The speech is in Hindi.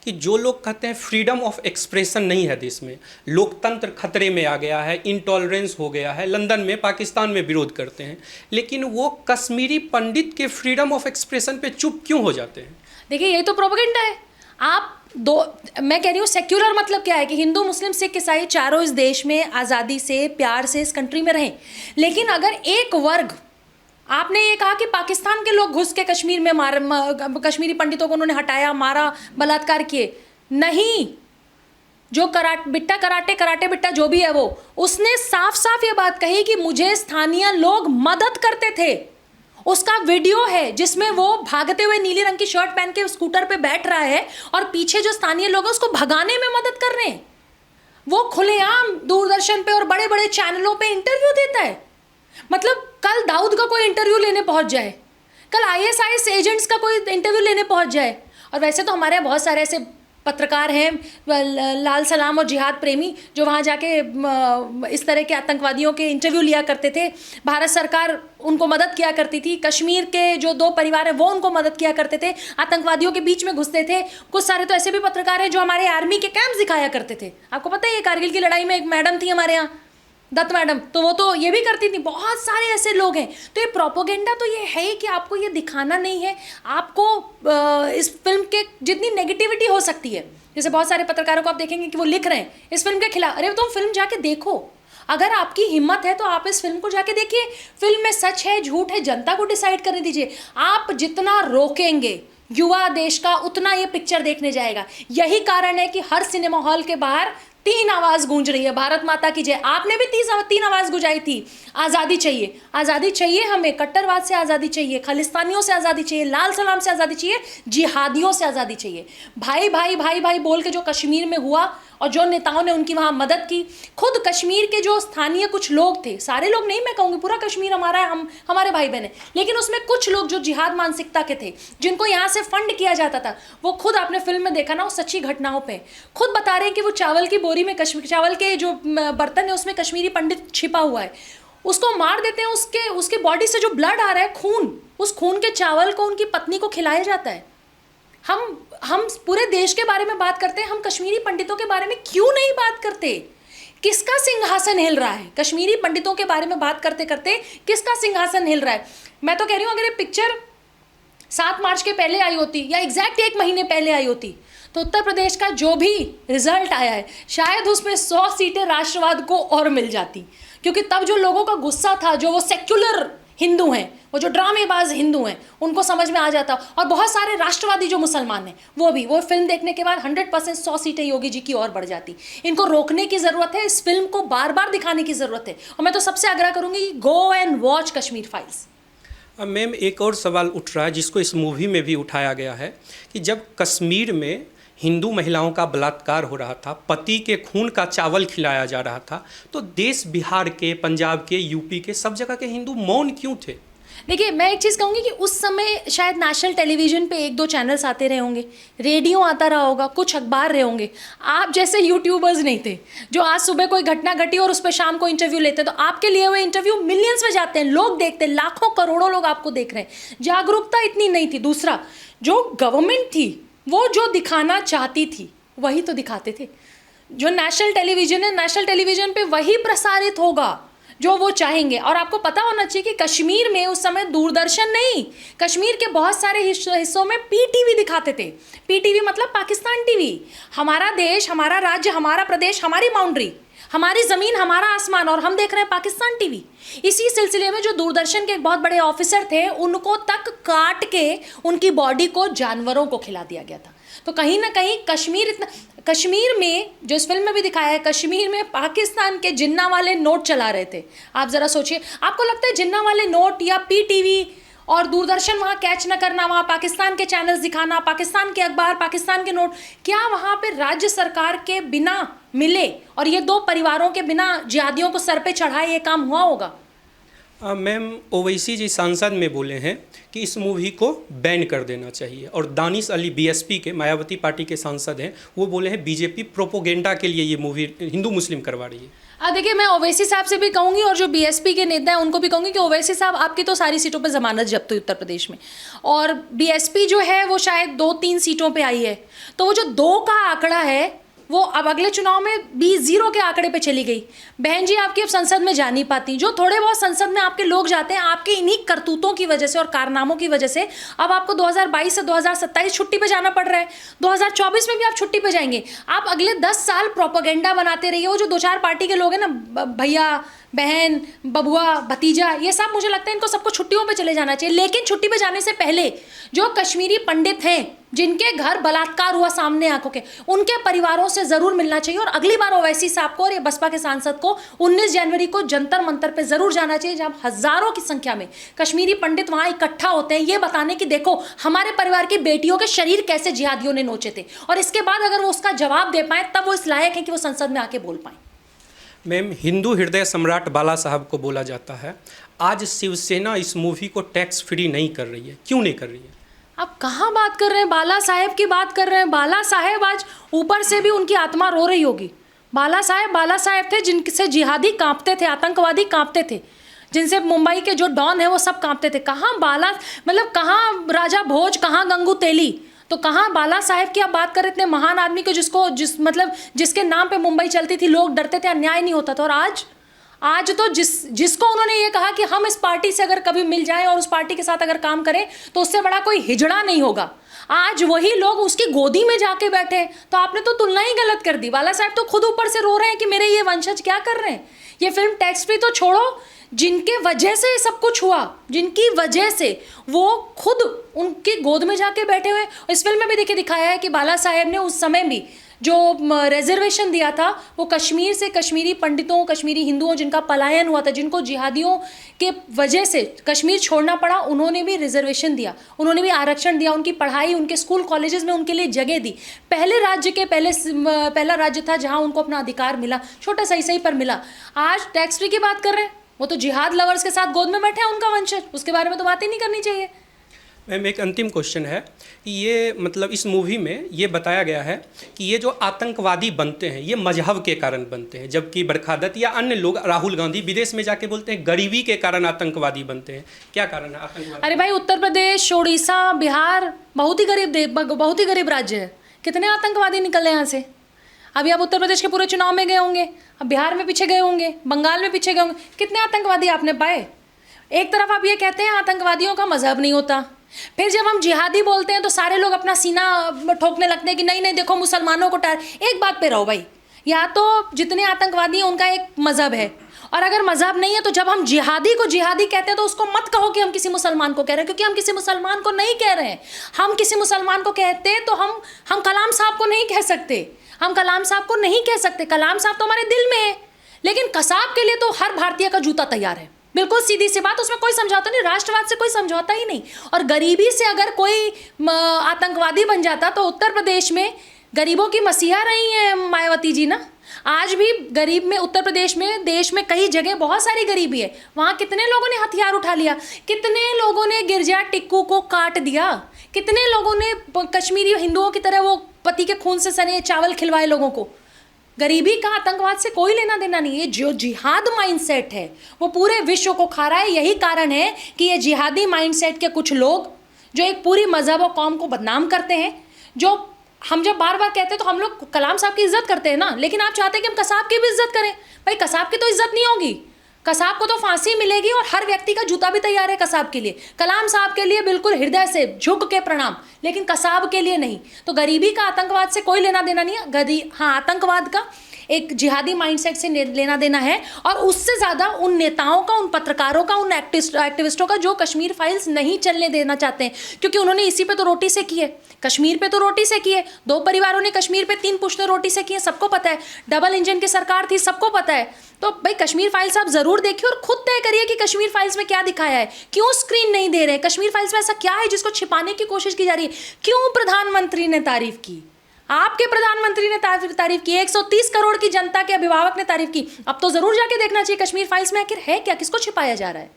कि जो लोग कहते हैं फ्रीडम ऑफ एक्सप्रेशन नहीं है देश में, लोकतंत्र खतरे में आ गया है, इंटॉलरेंस हो गया है, लंदन में पाकिस्तान में विरोध करते हैं, लेकिन वो कश्मीरी पंडित के फ्रीडम ऑफ एक्सप्रेशन पे चुप क्यों हो जाते हैं? देखिए, ये तो प्रोपेगेंडा है। आप दो, मैं कह रही हूँ सेक्युलर मतलब क्या है कि हिंदू मुस्लिम सिख ईसाई चारों इस देश में आज़ादी से प्यार से इस कंट्री में रहें, लेकिन अगर एक वर्ग, आपने ये कहा कि पाकिस्तान के लोग घुस के कश्मीर में कश्मीरी पंडितों को उन्होंने हटाया, मारा, बलात्कार किए, नहीं, जो कराटे बिट्टा जो भी है वो, उसने साफ साफ ये बात कही कि मुझे स्थानीय लोग मदद करते थे। उसका वीडियो है जिसमें वो भागते हुए नीली रंग की शर्ट पहन के स्कूटर पे बैठ रहा है और पीछे जो स्थानीय लोग हैं उसको भगाने में मदद कर रहे हैं। वो खुलेआम दूरदर्शन पे और बड़े बड़े चैनलों पे इंटरव्यू देता है। मतलब कल दाऊद का कोई इंटरव्यू लेने पहुंच जाए, कल आईएसआईएस एजेंट्स का कोई इंटरव्यू लेने पहुंच जाए। और वैसे तो हमारे यहाँ बहुत सारे ऐसे पत्रकार हैं, लाल सलाम और जिहाद प्रेमी, जो वहाँ जाके इस तरह के आतंकवादियों के इंटरव्यू लिया करते थे। भारत सरकार उनको मदद किया करती थी। कश्मीर के जो 2 परिवार हैं वो उनको मदद किया करते थे, आतंकवादियों के बीच में घुसते थे। कुछ सारे तो ऐसे भी पत्रकार हैं जो हमारे आर्मी के कैंप्स दिखाया करते थे। आपको पता है ये कारगिल की लड़ाई में एक मैडम थी हमारे यहाँ, दत्त मैडम, तो वो तो ये भी करती थी। बहुत सारे ऐसे लोग हैं। तो ये प्रोपोगेंडा तो ये है कि आपको ये दिखाना नहीं है, आपको इस फिल्म के जितनी नेगेटिविटी हो सकती है, जैसे बहुत सारे पत्रकारों को आप देखेंगे कि वो लिख रहे हैं इस फिल्म के खिलाफ। अरे तुम फिल्म जाके देखो, अगर आपकी हिम्मत है तो आप इस फिल्म को जाके देखिए। फिल्म में सच है झूठ है जनता को डिसाइड करने दीजिए। आप जितना रोकेंगे युवा देश का, उतना ये पिक्चर देखने जाएगा। यही कारण है कि हर सिनेमा हॉल के बाहर 3 आवाज गूंज रही है, भारत माता की जय। आपने भी 3 आवाज गुंजाई थी, आज़ादी चाहिए, आज़ादी चाहिए हमें, कट्टरवाद से आज़ादी चाहिए, खालिस्तानियों से आज़ादी चाहिए, लाल सलाम से आज़ादी चाहिए, जिहादियों से आज़ादी चाहिए। भाई भाई भाई भाई बोल के जो कश्मीर में हुआ और जो नेताओं ने उनकी वहाँ मदद की, खुद कश्मीर के जो स्थानीय कुछ लोग थे, सारे लोग नहीं मैं कहूँगी, पूरा कश्मीर हमारा है, हम हमारे भाई बहन हैं, लेकिन उसमें कुछ लोग जो जिहाद मानसिकता के थे, जिनको यहाँ से फंड किया जाता था, वो खुद आपने फिल्म में देखा ना, वो सच्ची घटनाओं पे खुद बता रहे हैं कि वो चावल की बोरी में चावल के जो बर्तन है उसमें कश्मीरी पंडित छिपा हुआ है, उसको मार देते हैं, उसके बॉडी से जो ब्लड आ रहा है, खून, उस खून के चावल को उनकी पत्नी को खिलाया जाता है। हम पूरे देश के बारे में बात करते हैं, हम कश्मीरी पंडितों के बारे में क्यों नहीं बात करते? किसका सिंहासन हिल रहा है? कश्मीरी पंडितों के बारे में बात करते करते किसका सिंहासन हिल रहा है? मैं तो कह रही हूँ, अगर ये पिक्चर 7 मार्च के पहले आई होती या एग्जैक्ट 1 महीने पहले आई होती, तो उत्तर प्रदेश का जो भी रिजल्ट आया है, शायद उसमें 100 सीटें राष्ट्रवाद को और मिल जाती। क्योंकि तब जो लोगों का गुस्सा था, जो वो सेक्युलर हिंदू हैं, वो जो ड्रामेबाज हिंदू हैं, उनको समझ में आ जाता। और बहुत सारे राष्ट्रवादी जो मुसलमान हैं, वो फिल्म देखने के बाद 100% 100 सीटें योगी जी की और बढ़ जाती। इनको रोकने की ज़रूरत है, इस फिल्म को बार बार दिखाने की ज़रूरत है। और मैं तो सबसे आग्रह करूँगी, go and watch Kashmir files. अब मैम एक और सवाल उठ रहा है जिसको इस मूवी में भी उठाया गया है कि जब कश्मीर में हिंदू महिलाओं का बलात्कार हो रहा था, पति के खून का चावल खिलाया जा रहा था, तो देश बिहार के, पंजाब के, यूपी के सब जगह के हिंदू मौन क्यों थे? देखिए, मैं एक चीज़ कहूँगी कि उस समय शायद नेशनल टेलीविज़न पे 1-2 चैनल्स आते रहे होंगे, रेडियो आता रहा होगा, कुछ अखबार रहे होंगे। आप जैसे यूट्यूबर्स नहीं थे जो आज सुबह कोई घटना घटी और उस पर शाम को इंटरव्यू लेते। तो आपके लिए हुए इंटरव्यू मिलियंस में जाते हैं, लोग देखते हैं, लाखों करोड़ों लोग आपको देख रहे हैं। जागरूकता इतनी नहीं थी। दूसरा, जो गवर्नमेंट थी वो जो दिखाना चाहती थी वही तो दिखाते थे। जो नेशनल टेलीविज़न है, नेशनल टेलीविज़न पे वही प्रसारित होगा जो वो चाहेंगे। और आपको पता होना चाहिए कि कश्मीर में उस समय दूरदर्शन नहीं, कश्मीर के बहुत सारे हिस्सों में पीटीवी दिखाते थे। पीटीवी मतलब पाकिस्तान टीवी। हमारा देश, हमारा राज्य, हमारा प्रदेश, हमारी बाउंड्री, हमारी ज़मीन, हमारा आसमान, और हम देख रहे हैं पाकिस्तान टीवी। इसी सिलसिले में जो दूरदर्शन के एक बहुत बड़े ऑफिसर थे, उनको तक काट के उनकी बॉडी को जानवरों को खिला दिया गया था। तो कहीं ना कहीं कश्मीर में, जो इस फिल्म में भी दिखाया है, कश्मीर में पाकिस्तान के जिन्ना वाले नोट चला रहे थे। आप ज़रा सोचिए, आपको लगता है जिन्ना वाले नोट या पीटीवी और दूरदर्शन वहाँ कैच न करना, वहाँ पाकिस्तान के चैनल्स दिखाना, पाकिस्तान के अखबार, पाकिस्तान के नोट, क्या वहाँ पे राज्य सरकार के बिना मिले और ये 2 परिवारों के बिना जिहादियों को सर पे चढ़ाए ये काम हुआ होगा? मैम ओवैसी जी सांसद में बोले हैं कि इस मूवी को बैन कर देना चाहिए, और दानिश अली बीएसपी के, मायावती पार्टी के सांसद हैं, वो बोले हैं बीजेपी प्रोपोगेंडा के लिए ये मूवी हिंदू मुस्लिम करवा रही है। देखिए, मैं ओवैसी साहब से भी कहूंगी और जो बीएसपी के नेता हैं उनको भी कहूंगी कि ओवैसी साहब, आपकी तो सारी सीटों पर जमानत जब्त हुई उत्तर प्रदेश में, और बीएसपी जो है वो शायद 2-3 सीटों पे आई है, तो वो जो 2 का आंकड़ा है वो अब अगले चुनाव में 20-0 के आंकड़े पे चली गई। बहन जी आपकी अब संसद में जा नहीं पाती। जो थोड़े बहुत संसद में आपके लोग जाते हैं, आपके इन्हीं करतूतों की वजह से और कारनामों की वजह से अब आपको 2022 से 2027 छुट्टी पे जाना पड़ रहा है। 2024 में भी आप छुट्टी पे जाएंगे। आप अगले 10 साल प्रोपेगेंडा बनाते रहिए। वो जो 2-4 पार्टी के लोग हैं ना, भैया, बहन, बबुआ, भतीजा, ये सब मुझे लगता है इनको सबको छुट्टियों पे चले जाना चाहिए। लेकिन छुट्टी पे जाने से पहले जो कश्मीरी पंडित हैं जिनके घर बलात्कार हुआ सामने आंखों के, उनके परिवारों से जरूर मिलना चाहिए। और अगली बार ओवैसी साहब को और ये बसपा के सांसद को 19 जनवरी को जंतर मंतर पे जरूर जाना चाहिए, जहां हजारों की संख्या में कश्मीरी पंडित वहां इकट्ठा होते हैं, ये बताने की देखो हमारे परिवार की बेटियों के शरीर कैसे जिहादियों ने नोचे थे। और इसके बाद अगर वो उसका जवाब दे पाए तब वो इस लायक है कि वो संसद में आके बोल पाए। मैम, हिंदू हृदय सम्राट बाला साहब को बोला जाता है, आज शिवसेना इस मूवी को टैक्स फ्री नहीं कर रही है, क्यों नहीं कर रही है? आप कहाँ बात कर रहे हैं? बाला साहेब की बात कर रहे हैं। बाला साहेब आज ऊपर से भी उनकी आत्मा रो रही होगी। बाला साहेब थे जिनसे जिहादी कांपते थे, आतंकवादी कांपते थे, जिनसे मुंबई के जो डॉन है वो सब कांपते थे। कहाँ बाला, मतलब कहाँ राजा भोज, कहाँ गंगू तेली, तो कहाँ बाला साहेब की आप बात कर रहे, इतने महान आदमी को जिसके नाम पे मुंबई चलती थी, लोग डरते थे, अन्याय नहीं होता था। और आज तो जिसको उन्होंने ये कहा कि हम इस पार्टी से अगर कभी मिल जाएं और उस पार्टी के साथ अगर काम करें तो उससे बड़ा कोई हिजड़ा नहीं होगा, आज वही लोग उसकी गोदी में जाके बैठे। तो आपने तो तुलना ही गलत कर दी। बाला साहब तो खुद ऊपर से रो रहे हैं कि मेरे ये वंशज क्या कर रहे हैं। ये फिल्म टैक्स फ्री तो छोड़ो, जिनके वजह से सब कुछ हुआ, जिनकी वजह से वो खुद उनकी गोद में जाके बैठे हुए। इस फिल्म में भी देखिए दिखाया है कि बाला साहेब ने उस समय भी जो रिजर्वेशन दिया था वो कश्मीर से कश्मीरी पंडितों, कश्मीरी हिंदुओं जिनका पलायन हुआ था, जिनको जिहादियों के वजह से कश्मीर छोड़ना पड़ा, उन्होंने भी रिजर्वेशन दिया, उन्होंने भी आरक्षण दिया, उनकी पढ़ाई, उनके स्कूल कॉलेजेस में उनके लिए जगह दी। पहला राज्य था जहां उनको अपना अधिकार मिला, छोटा सही पर मिला। आज टैक्स फ्री की बात कर रहे हैं, वो तो जिहाद लवर्स के साथ गोद में बैठे हैं उनका वंशज, उसके बारे में तो बात ही नहीं करनी चाहिए। मैम, एक अंतिम क्वेश्चन है कि ये मतलब इस मूवी में ये बताया गया है कि ये जो आतंकवादी बनते हैं ये मजहब के कारण बनते हैं, जबकि बरखादत या अन्य लोग, राहुल गांधी विदेश में जाके बोलते हैं गरीबी के कारण आतंकवादी बनते हैं। क्या कारण है आतंकवादी? अरे भाई, उत्तर प्रदेश, उड़ीसा, बिहार बहुत ही गरीब राज्य है। कितने आतंकवादी निकले यहाँ से? अभी आप उत्तर प्रदेश के पूरे चुनाव में गए होंगे, अब बिहार में पीछे गए होंगे, बंगाल में पीछे गए होंगे, कितने आतंकवादी आपने पाए? एक तरफ आप ये कहते हैं आतंकवादियों का मजहब नहीं होता, फिर जब हम जिहादी बोलते हैं तो सारे लोग अपना सीना ठोकने लगते हैं कि नहीं देखो मुसलमानों को एक बात पे रहो भाई, या तो जितने आतंकवादी हैं उनका एक मजहब है, और अगर मजहब नहीं है तो जब हम जिहादी को जिहादी कहते हैं तो उसको मत कहो कि हम किसी मुसलमान को कह रहे हैं, क्योंकि हम किसी मुसलमान को नहीं कह रहे हैं। हम किसी मुसलमान को कहते हैं तो हम कलाम साहब को नहीं कह सकते, हम कलाम साहब को नहीं कह सकते। कलाम साहब तो हमारे दिल में है, लेकिन कसाब के लिए तो हर भारतीय का जूता तैयार है। बिल्कुल सीधी सी बात, उसमें कोई समझौता नहीं, राष्ट्रवाद से कोई समझौता ही नहीं। और गरीबी से अगर कोई आतंकवादी बन जाता तो उत्तर प्रदेश में गरीबों की मसीहा रही है मायावती जी ना। आज भी गरीब में उत्तर प्रदेश में, देश में कई जगह बहुत सारी गरीबी है। वहाँ कितने लोगों ने हथियार उठा लिया, कितने लोगों ने गिरजा टिक्कू को काट दिया, कितने लोगों ने कश्मीरी हिंदुओं की तरह वो पति के खून से सने चावल खिलवाए लोगों को। गरीबी का आतंकवाद से कोई लेना देना नहीं है। जो जिहाद माइंडसेट है वो पूरे विश्व को खा रहा है। यही कारण है कि ये जिहादी माइंडसेट के कुछ लोग जो एक पूरी मजहब और कौम को बदनाम करते हैं, जो हम जब बार बार कहते हैं तो हम लोग कलाम साहब की इज्जत करते हैं ना, लेकिन आप चाहते हैं कि हम कसाब की भी इज्जत करें। भाई, कसाब की तो इज्जत नहीं होगी, कसाब को तो फांसी मिलेगी और हर व्यक्ति का जूता भी तैयार है कसाब के लिए। कलाम साहब के लिए बिल्कुल हृदय से झुक के प्रणाम, लेकिन कसाब के लिए नहीं। तो गरीबी का आतंकवाद से कोई लेना देना नहीं है। हाँ, आतंकवाद का एक जिहादी माइंडसेट से लेना देना है, और उससे ज़्यादा उन नेताओं का, उन पत्रकारों का, उन एक्टिविस्टों का जो कश्मीर फाइल्स नहीं चलने देना चाहते हैं, क्योंकि उन्होंने इसी पे तो रोटी से की है, कश्मीर पे तो रोटी से की है। 2 परिवारों ने कश्मीर पे 3 पुश्तें रोटी से की है, सबको पता है। डबल इंजन की सरकार थी, सबको पता है। तो भाई, कश्मीर फाइल्स आप जरूर देखिए और खुद तय करिए कि कश्मीर फाइल्स में क्या दिखाया है, क्यों स्क्रीन नहीं दे रहे, कश्मीर फाइल्स में ऐसा क्या है जिसको छिपाने की कोशिश की जा रही है, क्यों प्रधानमंत्री ने तारीफ की, आपके प्रधानमंत्री ने तारीफ की, 130 करोड़ की जनता के अभिभावक ने तारीफ की। अब तो जरूर जाके देखना चाहिए कश्मीर फाइल्स में आखिर है क्या, किसको छिपाया जा रहा है।